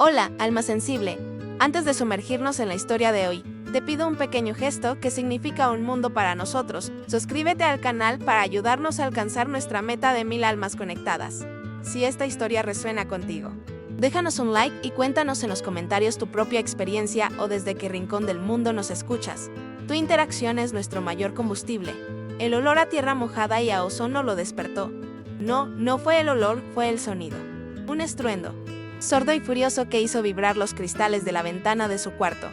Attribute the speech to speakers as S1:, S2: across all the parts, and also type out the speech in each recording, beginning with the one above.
S1: Hola, alma sensible. Antes de sumergirnos en la historia de hoy, te pido un pequeño gesto que significa un mundo para nosotros. Suscríbete al canal para ayudarnos a alcanzar nuestra meta de 1000 almas conectadas. Si esta historia resuena contigo, déjanos un like y cuéntanos en los comentarios tu propia experiencia o desde qué rincón del mundo nos escuchas. Tu interacción es nuestro mayor combustible. El olor a tierra mojada y a ozono lo despertó. No fue el olor, fue el sonido. Un estruendo sordo y furioso que hizo vibrar los cristales de la ventana de su cuarto.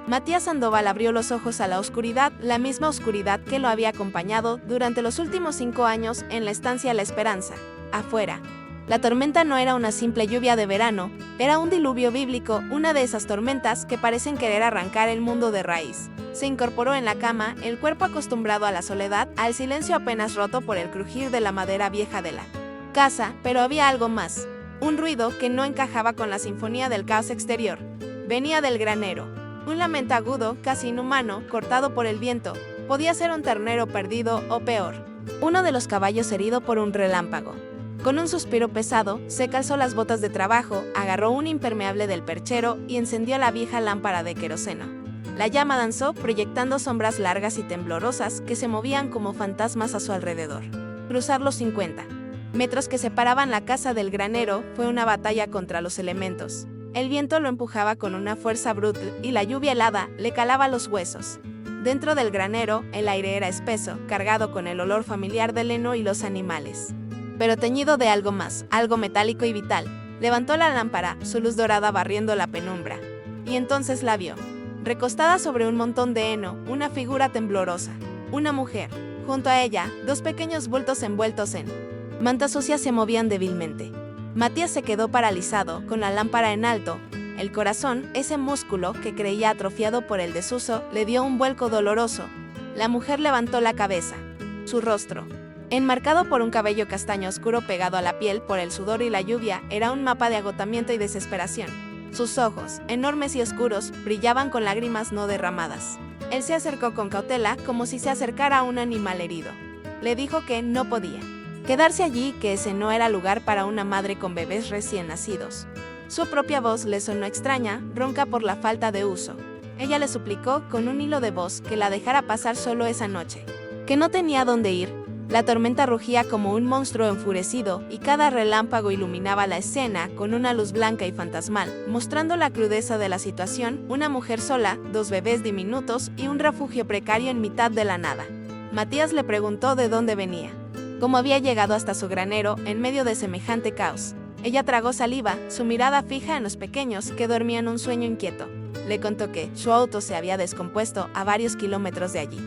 S1: Matías Sandoval abrió los ojos a la oscuridad, la misma oscuridad que lo había acompañado durante los últimos 5 años en la estancia La Esperanza. Afuera, la tormenta no era una simple lluvia de verano, era un diluvio bíblico, una de esas tormentas que parecen querer arrancar el mundo de raíz. Se incorporó en la cama, el cuerpo acostumbrado a la soledad, al silencio apenas roto por el crujir de la madera vieja de la casa, pero había algo más. Un ruido que no encajaba con la sinfonía del caos exterior. Venía del granero. Un lamento agudo, casi inhumano, cortado por el viento. Podía ser un ternero perdido o peor. Uno de los caballos herido por un relámpago. Con un suspiro pesado, se calzó las botas de trabajo, agarró un impermeable del perchero y encendió la vieja lámpara de queroseno. La llama danzó, proyectando sombras largas y temblorosas que se movían como fantasmas a su alrededor. Cruzar los 50 metros que separaban la casa del granero fue una batalla contra los elementos. El viento lo empujaba con una fuerza brutal y la lluvia helada le calaba los huesos. Dentro del granero, el aire era espeso, cargado con el olor familiar del heno y los animales. Pero teñido de algo más, algo metálico y vital. Levantó la lámpara, su luz dorada barriendo la penumbra. Y entonces la vio. Recostada sobre un montón de heno, una figura temblorosa. Una mujer. Junto a ella, 2 pequeños bultos envueltos en mantas sucias se movían débilmente. Matías se quedó paralizado, con la lámpara en alto. El corazón, ese músculo que creía atrofiado por el desuso, le dio un vuelco doloroso. La mujer levantó la cabeza. Su rostro, enmarcado por un cabello castaño oscuro pegado a la piel por el sudor y la lluvia, era un mapa de agotamiento y desesperación. Sus ojos, enormes y oscuros, brillaban con lágrimas no derramadas. Él se acercó con cautela, como si se acercara a un animal herido. Le dijo que no podía quedarse allí, que ese no era lugar para una madre con bebés recién nacidos. Su propia voz le sonó extraña, ronca por la falta de uso. Ella le suplicó, con un hilo de voz, que la dejara pasar solo esa noche. Que no tenía dónde ir. La tormenta rugía como un monstruo enfurecido, y cada relámpago iluminaba la escena con una luz blanca y fantasmal, mostrando la crudeza de la situación, una mujer sola, 2 bebés diminutos y un refugio precario en mitad de la nada. Matías le preguntó de dónde venía. Cómo había llegado hasta su granero en medio de semejante caos. Ella tragó saliva, su mirada fija en los pequeños que dormían un sueño inquieto. Le contó que su auto se había descompuesto a varios kilómetros de allí,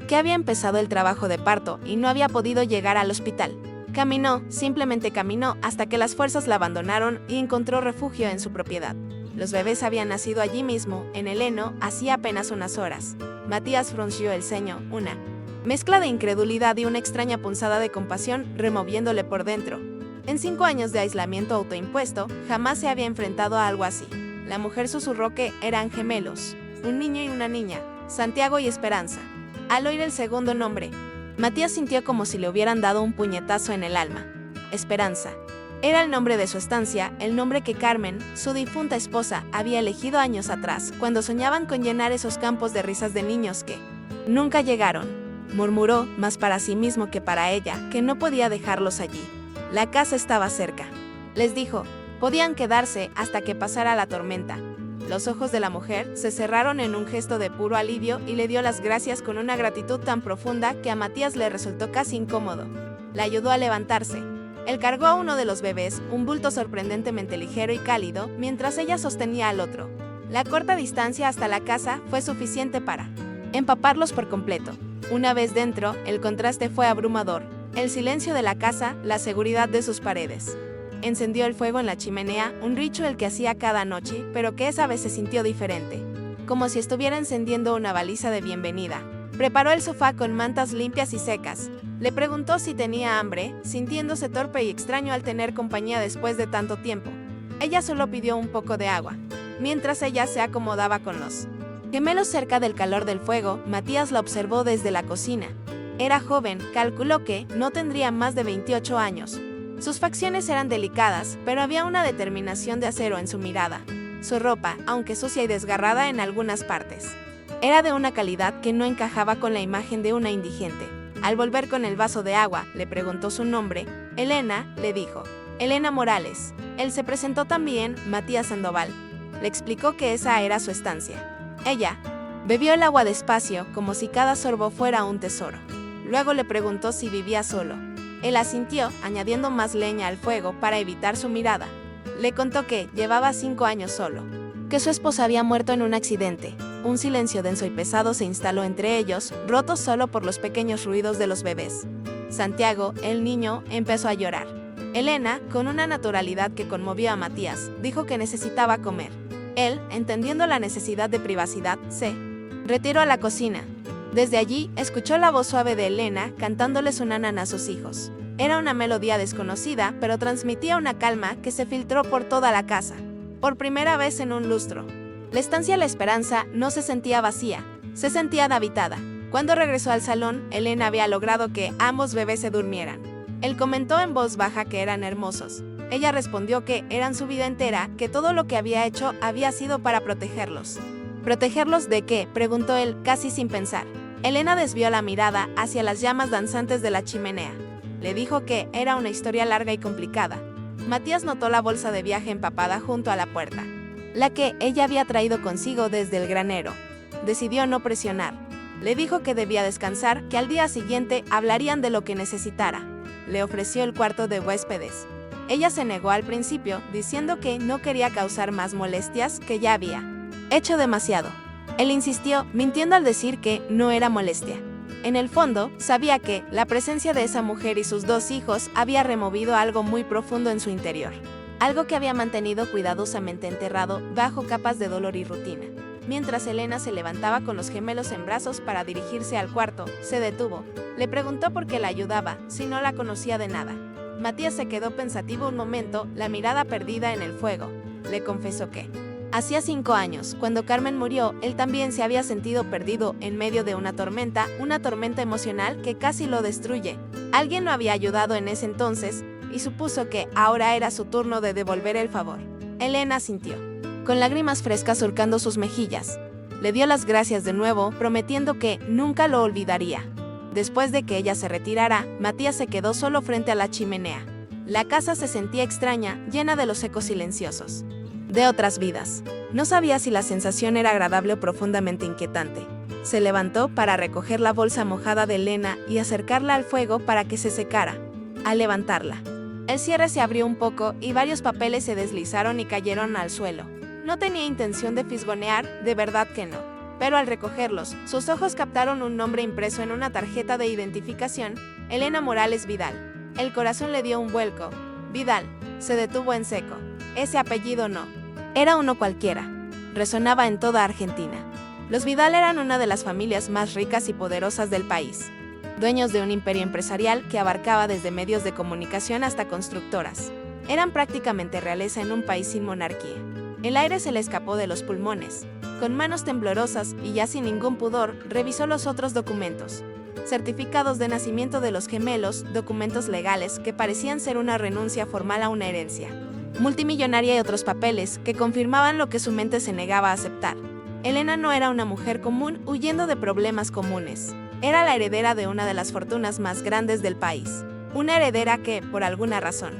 S1: que había empezado el trabajo de parto y no había podido llegar al hospital. Caminó, simplemente caminó, hasta que las fuerzas la abandonaron y encontró refugio en su propiedad. Los bebés habían nacido allí mismo, en el heno, hacía apenas unas horas. Matías frunció el ceño, una mezcla de incredulidad y una extraña punzada de compasión removiéndole por dentro. En 5 años de aislamiento autoimpuesto, jamás se había enfrentado a algo así. La mujer susurró que eran gemelos, un niño y una niña, Santiago y Esperanza. Al oír el segundo nombre, Matías sintió como si le hubieran dado un puñetazo en el alma. Esperanza. Era el nombre de su estancia, el nombre que Carmen, su difunta esposa, había elegido años atrás, cuando soñaban con llenar esos campos de risas de niños que nunca llegaron. Murmuró, más para sí mismo que para ella, que no podía dejarlos allí. La casa estaba cerca. Les dijo, podían quedarse hasta que pasara la tormenta. Los ojos de la mujer se cerraron en un gesto de puro alivio y le dio las gracias con una gratitud tan profunda que a Matías le resultó casi incómodo. La ayudó a levantarse. Él cargó a uno de los bebés, un bulto sorprendentemente ligero y cálido, mientras ella sostenía al otro. La corta distancia hasta la casa fue suficiente para empaparlos por completo. Una vez dentro, el contraste fue abrumador. El silencio de la casa, la seguridad de sus paredes. Encendió el fuego en la chimenea, un ritual que hacía cada noche, pero que esa vez se sintió diferente. Como si estuviera encendiendo una baliza de bienvenida. Preparó el sofá con mantas limpias y secas. Le preguntó si tenía hambre, sintiéndose torpe y extraño al tener compañía después de tanto tiempo. Ella solo pidió un poco de agua. Mientras ella se acomodaba con los gemelos cerca del calor del fuego, Matías la observó desde la cocina. Era joven, calculó que no tendría más de 28 años. Sus facciones eran delicadas, pero había una determinación de acero en su mirada. su ropa, aunque sucia y desgarrada en algunas partes, era de una calidad que no encajaba con la imagen de una indigente. Al volver con el vaso de agua, le preguntó su nombre. Elena, le dijo. Elena Morales. Él se presentó también, Matías Sandoval. Le explicó que esa era su estancia. Ella bebió el agua despacio, como si cada sorbo fuera un tesoro. Luego le preguntó si vivía solo. Él asintió, añadiendo más leña al fuego para evitar su mirada. Le contó que llevaba 5 años solo, que su esposa había muerto en un accidente. Un silencio denso y pesado se instaló entre ellos, roto solo por los pequeños ruidos de los bebés. Santiago, el niño, empezó a llorar. Elena, con una naturalidad que conmovió a Matías, dijo que necesitaba comer. Él, entendiendo la necesidad de privacidad, se retiró a la cocina. Desde allí, escuchó la voz suave de Elena cantándoles una nana a sus hijos. Era una melodía desconocida, pero transmitía una calma que se filtró por toda la casa. Por primera vez en un lustro, la estancia La Esperanza no se sentía vacía, se sentía habitada. Cuando regresó al salón, Elena había logrado que ambos bebés se durmieran. Él comentó en voz baja que eran hermosos. Ella respondió que eran su vida entera, que todo lo que había hecho había sido para protegerlos. ¿Protegerlos de qué?, preguntó él, casi sin pensar. Elena desvió la mirada hacia las llamas danzantes de la chimenea. Le dijo que era una historia larga y complicada. Matías notó la bolsa de viaje empapada junto a la puerta, la que ella había traído consigo desde el granero. Decidió no presionar. Le dijo que debía descansar, que al día siguiente hablarían de lo que necesitara. Le ofreció el cuarto de huéspedes. Ella se negó al principio, diciendo que no quería causar más molestias, que ya había hecho demasiado. Él insistió, mintiendo al decir que no era molestia. En el fondo, sabía que la presencia de esa mujer y sus 2 hijos había removido algo muy profundo en su interior. Algo que había mantenido cuidadosamente enterrado bajo capas de dolor y rutina. Mientras Elena se levantaba con los gemelos en brazos para dirigirse al cuarto, se detuvo. Le preguntó por qué la ayudaba, si no la conocía de nada. Matías se quedó pensativo un momento, la mirada perdida en el fuego. Le confesó que hacía 5 años, cuando Carmen murió, él también se había sentido perdido en medio de una tormenta emocional que casi lo destruye. Alguien lo había ayudado en ese entonces, y supuso que ahora era su turno de devolver el favor. Elena sintió, con lágrimas frescas surcando sus mejillas. Le dio las gracias de nuevo, prometiendo que nunca lo olvidaría. Después de que ella se retirara, Matías se quedó solo frente a la chimenea. La casa se sentía extraña, llena de los ecos silenciosos de otras vidas. No sabía si la sensación era agradable o profundamente inquietante. Se levantó para recoger la bolsa mojada de Elena y acercarla al fuego para que se secara. Al levantarla, el cierre se abrió un poco y varios papeles se deslizaron y cayeron al suelo. No tenía intención de fisgonear, de verdad que no. Pero al recogerlos, sus ojos captaron un nombre impreso en una tarjeta de identificación: Elena Morales Vidal. El corazón le dio un vuelco. Vidal. Se detuvo en seco. Ese apellido no era uno cualquiera. Resonaba en toda Argentina. Los Vidal eran una de las familias más ricas y poderosas del país, dueños de un imperio empresarial que abarcaba desde medios de comunicación hasta constructoras. Eran prácticamente realeza en un país sin monarquía. El aire se le escapó de los pulmones. Con manos temblorosas y ya sin ningún pudor, revisó los otros documentos. Certificados de nacimiento de los gemelos, documentos legales que parecían ser una renuncia formal a una herencia multimillonaria y otros papeles que confirmaban lo que su mente se negaba a aceptar. Elena no era una mujer común huyendo de problemas comunes. Era la heredera de una de las fortunas más grandes del país. Una heredera que, por alguna razón,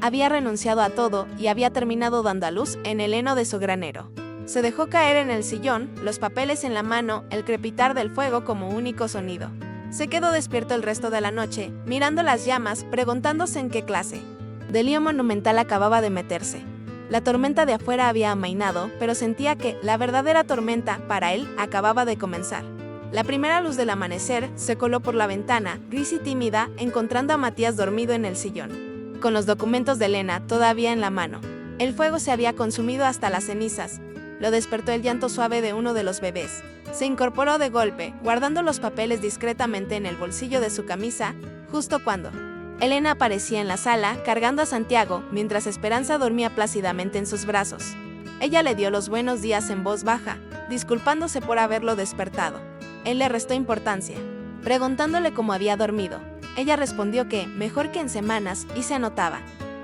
S1: había renunciado a todo y había terminado dando a luz en el heno de su granero. Se dejó caer en el sillón, los papeles en la mano, el crepitar del fuego como único sonido. Se quedó despierto el resto de la noche, mirando las llamas, preguntándose en qué clase de lío monumental acababa de meterse. La tormenta de afuera había amainado, pero sentía que la verdadera tormenta, para él, acababa de comenzar. La primera luz del amanecer se coló por la ventana, gris y tímida, encontrando a Matías dormido en el sillón, con los documentos de Elena todavía en la mano. El fuego se había consumido hasta las cenizas. Lo despertó el llanto suave de uno de los bebés. Se incorporó de golpe, guardando los papeles discretamente en el bolsillo de su camisa, justo cuando Elena aparecía en la sala, cargando a Santiago, mientras Esperanza dormía plácidamente en sus brazos. Ella le dio los buenos días en voz baja, disculpándose por haberlo despertado. Él le restó importancia, preguntándole cómo había dormido. Ella respondió que mejor que en semanas, y se notaba.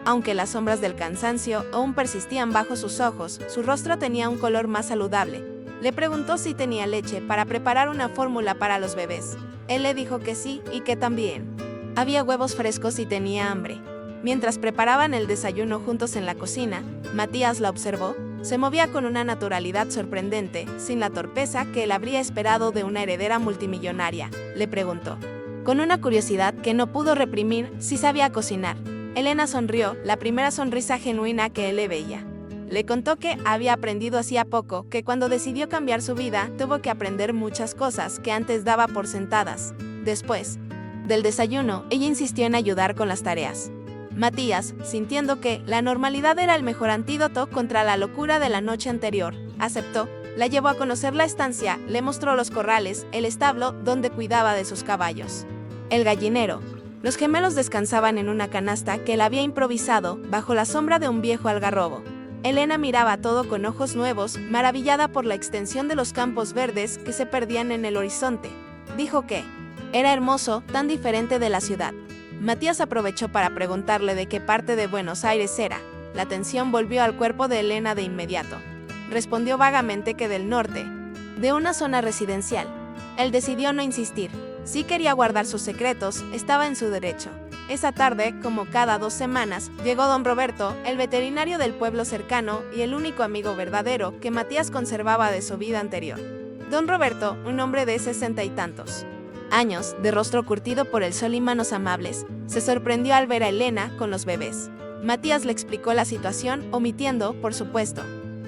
S1: Aunque las sombras del cansancio aún persistían bajo sus ojos, su rostro tenía un color más saludable. Le preguntó si tenía leche para preparar una fórmula para los bebés. Él le dijo que sí y que también. Había huevos frescos y tenía hambre. Mientras preparaban el desayuno juntos en la cocina, Matías la observó. Se movía con una naturalidad sorprendente, sin la torpeza que él habría esperado de una heredera multimillonaria. Le preguntó, con una curiosidad que no pudo reprimir, si sabía cocinar. Elena sonrió, la primera sonrisa genuina que él le veía. Le contó que había aprendido hacía poco, que cuando decidió cambiar su vida, tuvo que aprender muchas cosas que antes daba por sentadas. Después del desayuno, ella insistió en ayudar con las tareas. Matías, sintiendo que la normalidad era el mejor antídoto contra la locura de la noche anterior, aceptó. La llevó a conocer la estancia, le mostró los corrales, el establo donde cuidaba de sus caballos, el gallinero. Los gemelos descansaban en una canasta que él había improvisado bajo la sombra de un viejo algarrobo. Elena miraba todo con ojos nuevos, maravillada por la extensión de los campos verdes que se perdían en el horizonte. Dijo que era hermoso, tan diferente de la ciudad. Matías aprovechó para preguntarle de qué parte de Buenos Aires era. La atención volvió al cuerpo de Elena de inmediato. Respondió vagamente que del norte, de una zona residencial. Él decidió no insistir. Si quería guardar sus secretos, estaba en su derecho. Esa tarde, como cada 2 semanas, llegó don Roberto, el veterinario del pueblo cercano y el único amigo verdadero que Matías conservaba de su vida anterior. Don Roberto, un hombre de 60 y tantos años, de rostro curtido por el sol y manos amables, se sorprendió al ver a Elena con los bebés. Matías le explicó la situación, omitiendo, por supuesto,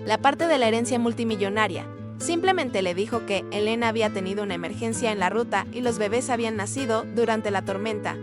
S1: la parte de la herencia multimillonaria. Simplemente le dijo que Elena había tenido una emergencia en la ruta y los bebés habían nacido durante la tormenta.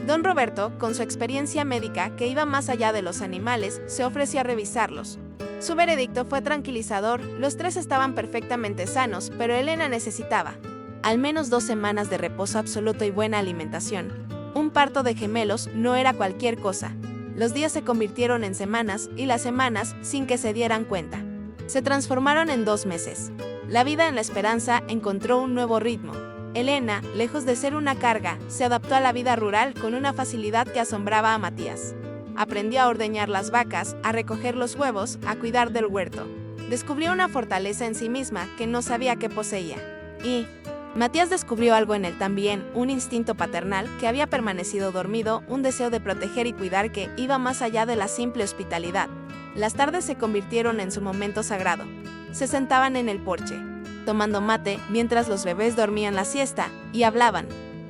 S1: Don Roberto, con su experiencia médica que iba más allá de los animales, se ofreció a revisarlos. Su veredicto fue tranquilizador, los 3 estaban perfectamente sanos, pero Elena necesitaba al menos 2 semanas de reposo absoluto y buena alimentación. Un parto de gemelos no era cualquier cosa. Los días se convirtieron en semanas y las semanas, sin que se dieran cuenta, se transformaron en 2 meses. La vida en la esperanza encontró un nuevo ritmo. Elena, lejos de ser una carga, se adaptó a la vida rural con una facilidad que asombraba a Matías. Aprendió a ordeñar las vacas, a recoger los huevos, a cuidar del huerto. Descubrió una fortaleza en sí misma que no sabía que poseía. Y Matías descubrió algo en él también, un instinto paternal que había permanecido dormido, un deseo de proteger y cuidar que iba más allá de la simple hospitalidad. Las tardes se convirtieron en su momento sagrado. Se sentaban en el porche, tomando mate mientras los bebés dormían la siesta, y hablaban.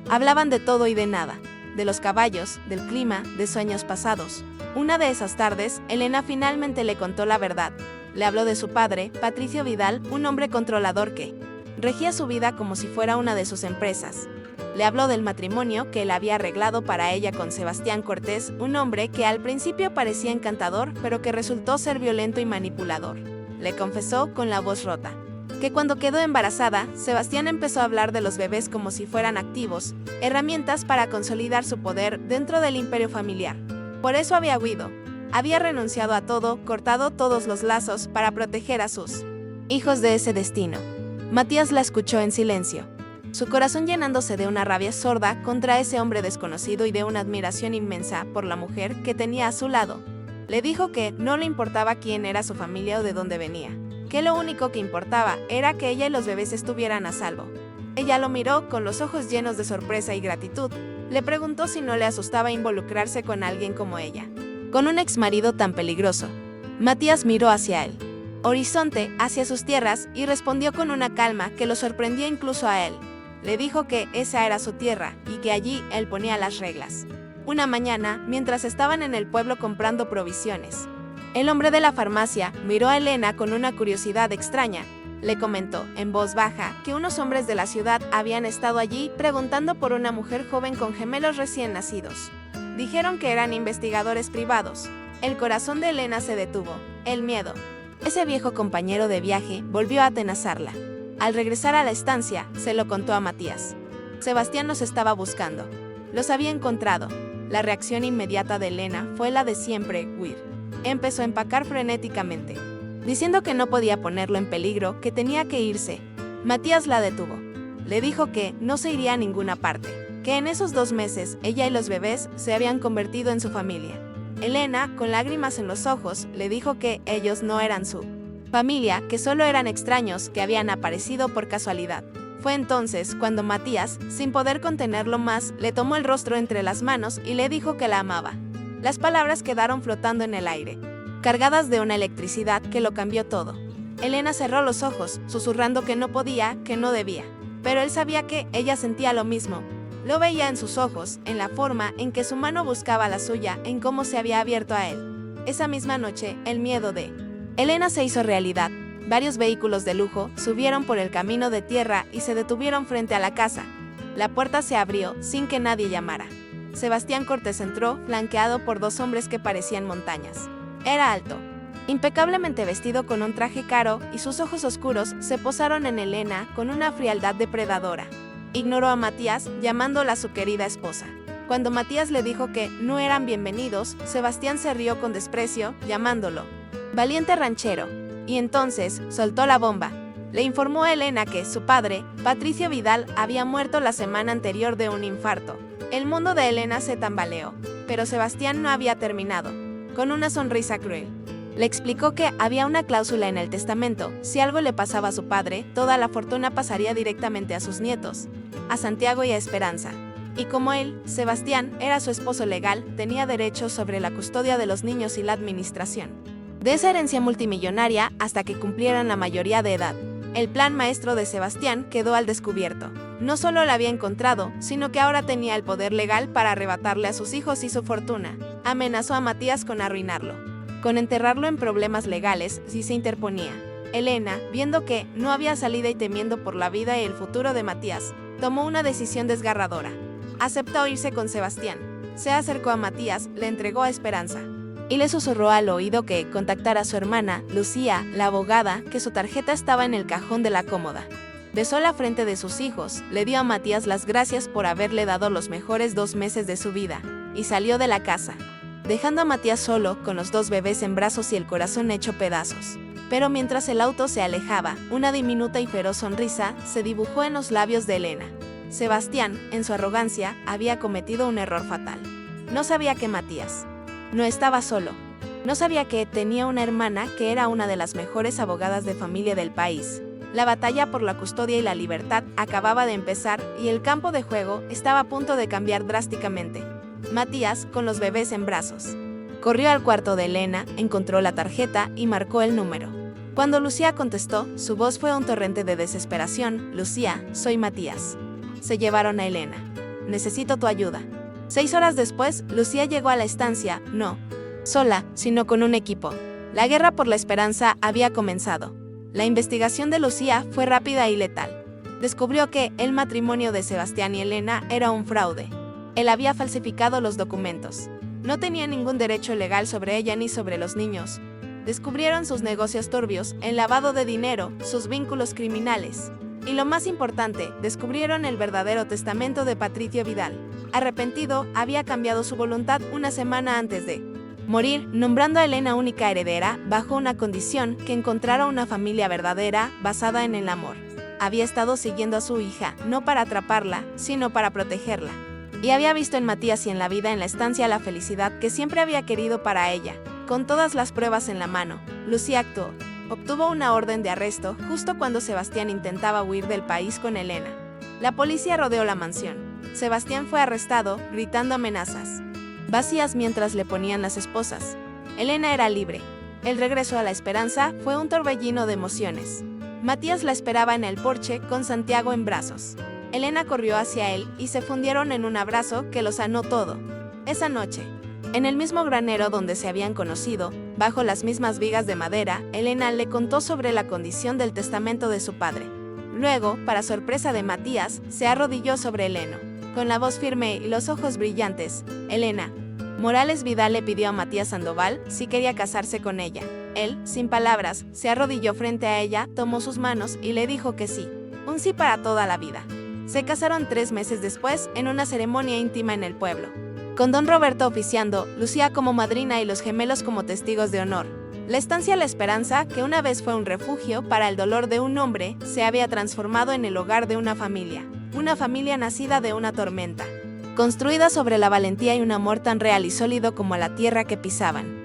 S1: Hablaban de todo y de nada, de los caballos, del clima, de sueños pasados. Una de esas tardes, Elena finalmente le contó la verdad. Le habló de su padre, Patricio Vidal, un hombre controlador que regía su vida como si fuera una de sus empresas. Le habló del matrimonio que él había arreglado para ella con Sebastián Cortés, un hombre que al principio parecía encantador, pero que resultó ser violento y manipulador. Le confesó con la voz rota que cuando quedó embarazada, Sebastián empezó a hablar de los bebés como si fueran activos, herramientas para consolidar su poder dentro del imperio familiar. Por eso había huido. Había renunciado a todo, cortado todos los lazos para proteger a sus hijos de ese destino. Matías la escuchó en silencio, su corazón llenándose de una rabia sorda contra ese hombre desconocido y de una admiración inmensa por la mujer que tenía a su lado. Le dijo que no le importaba quién era su familia o de dónde venía, que lo único que importaba era que ella y los bebés estuvieran a salvo. Ella lo miró con los ojos llenos de sorpresa y gratitud. Le preguntó si no le asustaba involucrarse con alguien como ella, con un exmarido tan peligroso. Matías miró hacia él, horizonte, hacia sus tierras, y respondió con una calma que lo sorprendió incluso a él. Le dijo que esa era su tierra y que allí él ponía las reglas. Una mañana, mientras estaban en el pueblo comprando provisiones, el hombre de la farmacia miró a Elena con una curiosidad extraña. Le comentó, en voz baja, que unos hombres de la ciudad habían estado allí preguntando por una mujer joven con gemelos recién nacidos. Dijeron que eran investigadores privados. El corazón de Elena se detuvo. El miedo. Ese viejo compañero de viaje volvió a atenazarla. Al regresar a la estancia, se lo contó a Matías. Sebastián los estaba buscando. Los había encontrado. La reacción inmediata de Elena fue la de siempre, huir. Empezó a empacar frenéticamente, diciendo que no podía ponerlo en peligro, que tenía que irse. Matías la detuvo. Le dijo que no se iría a ninguna parte, que en esos 2 meses ella y los bebés se habían convertido en su familia. Elena, con lágrimas en los ojos, le dijo que ellos no eran su familia, que solo eran extraños que habían aparecido por casualidad. Fue entonces cuando Matías, sin poder contenerlo más, le tomó el rostro entre las manos y le dijo que la amaba. Las palabras quedaron flotando en el aire, cargadas de una electricidad que lo cambió todo. Elena cerró los ojos, susurrando que no podía, que no debía. Pero él sabía que ella sentía lo mismo. Lo veía en sus ojos, en la forma en que su mano buscaba la suya, en cómo se había abierto a él. Esa misma noche, el miedo de Elena se hizo realidad. Varios vehículos de lujo subieron por el camino de tierra y se detuvieron frente a la casa. La puerta se abrió sin que nadie llamara. Sebastián Cortés entró, flanqueado por dos hombres que parecían montañas. Era alto, impecablemente vestido con un traje caro, y sus ojos oscuros se posaron en Elena con una frialdad depredadora. Ignoró a Matías, llamándola su querida esposa. Cuando Matías le dijo que no eran bienvenidos, Sebastián se rió con desprecio, llamándolo valiente ranchero. Y entonces soltó la bomba. Le informó a Elena que su padre, Patricio Vidal, había muerto la semana anterior de un infarto. El mundo de Elena se tambaleó, pero Sebastián no había terminado. Con una sonrisa cruel, le explicó que había una cláusula en el testamento: si algo le pasaba a su padre, toda la fortuna pasaría directamente a sus nietos, a Santiago y a Esperanza. Y como él, Sebastián, era su esposo legal, tenía derechos sobre la custodia de los niños y la administración de esa herencia multimillonaria hasta que cumplieran la mayoría de edad. El plan maestro de Sebastián quedó al descubierto. No solo la había encontrado, sino que ahora tenía el poder legal para arrebatarle a sus hijos y su fortuna. Amenazó a Matías con arruinarlo, con enterrarlo en problemas legales si se interponía. Elena, viendo que no había salida y temiendo por la vida y el futuro de Matías, tomó una decisión desgarradora. Aceptó irse con Sebastián. Se acercó a Matías, le entregó a Esperanza y le susurró al oído que contactara a su hermana, Lucía, la abogada, que su tarjeta estaba en el cajón de la cómoda. Besó la frente de sus hijos, le dio a Matías las gracias por haberle dado los mejores 2 meses de su vida, y salió de la casa, dejando a Matías solo, con los 2 bebés en brazos y el corazón hecho pedazos. Pero mientras el auto se alejaba, una diminuta y feroz sonrisa se dibujó en los labios de Elena. Sebastián, en su arrogancia, había cometido un error fatal. No sabía que Matías no estaba solo. No sabía que tenía una hermana que era una de las mejores abogadas de familia del país. La batalla por la custodia y la libertad acababa de empezar y el campo de juego estaba a punto de cambiar drásticamente. Matías, con los bebés en brazos, corrió al cuarto de Elena, encontró la tarjeta y marcó el número. Cuando Lucía contestó, su voz fue un torrente de desesperación. Lucía, soy Matías. Se llevaron a Elena. Necesito tu ayuda. 6 horas después, Lucía llegó a la estancia, no sola, sino con un equipo. La guerra por la esperanza había comenzado. La investigación de Lucía fue rápida y letal. Descubrió que el matrimonio de Sebastián y Elena era un fraude. Él había falsificado los documentos. No tenía ningún derecho legal sobre ella ni sobre los niños. Descubrieron sus negocios turbios, el lavado de dinero, sus vínculos criminales. Y lo más importante, descubrieron el verdadero testamento de Patricio Vidal. Arrepentido, había cambiado su voluntad una semana antes de morir, nombrando a Elena única heredera, bajo una condición: que encontrara una familia verdadera, basada en el amor. Había estado siguiendo a su hija, no para atraparla, sino para protegerla. Y había visto en Matías y en la vida en la estancia la felicidad que siempre había querido para ella. Con todas las pruebas en la mano, Lucía actuó. Obtuvo una orden de arresto justo cuando Sebastián intentaba huir del país con Elena. La policía rodeó la mansión. Sebastián fue arrestado, gritando amenazas vacías mientras le ponían las esposas. Elena era libre. El regreso a la esperanza fue un torbellino de emociones. Matías la esperaba en el porche con Santiago en brazos. Elena corrió hacia él y se fundieron en un abrazo que lo sanó todo. Esa noche, en el mismo granero donde se habían conocido, bajo las mismas vigas de madera, Elena le contó sobre la condición del testamento de su padre. Luego, para sorpresa de Matías, se arrodilló sobre el heno. Con la voz firme y los ojos brillantes, Elena Morales Vidal le pidió a Matías Sandoval si quería casarse con ella. Él, sin palabras, se arrodilló frente a ella, tomó sus manos y le dijo que sí. Un sí para toda la vida. Se casaron 3 meses después en una ceremonia íntima en el pueblo, con don Roberto oficiando, Lucía como madrina y los gemelos como testigos de honor. La estancia La Esperanza, que una vez fue un refugio para el dolor de un hombre, se había transformado en el hogar de una familia nacida de una tormenta. construida sobre la valentía y un amor tan real y sólido como la tierra que pisaban.